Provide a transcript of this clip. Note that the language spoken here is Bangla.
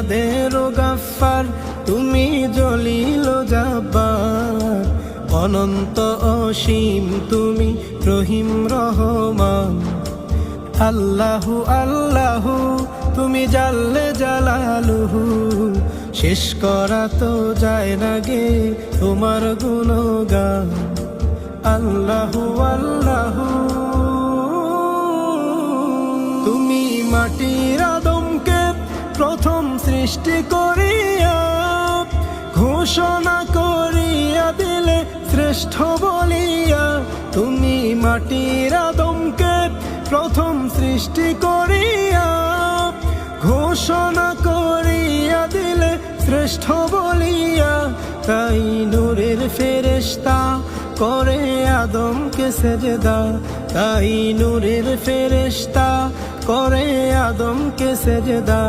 দেরো গাফফার তুমি জলিল জাব্বার, অনন্ত অসীম তুমি রহিম রহমান। আল্লাহু আল্লাহু তুমি জাল্লে জালালুহু, শেষ করা তো যায় না গে তোমার গুণগান। আল্লাহু আল্লাহু তুমি মাটির আদমকে প্রথম সৃষ্টি করিয়া ঘোষণা করিয়া দিলে শ্রেষ্ঠ বলিয়া। তুমি মাটির আদমকে প্রথম সৃষ্টি করিয়া ঘোষণা করিয়া দিলে শ্রেষ্ঠ বলিয়া। তাই নূরের ফেরেশতা করে আদমকে সেজদা, তাই নূরের ফেরেশতা করে আদমকে সেজদা।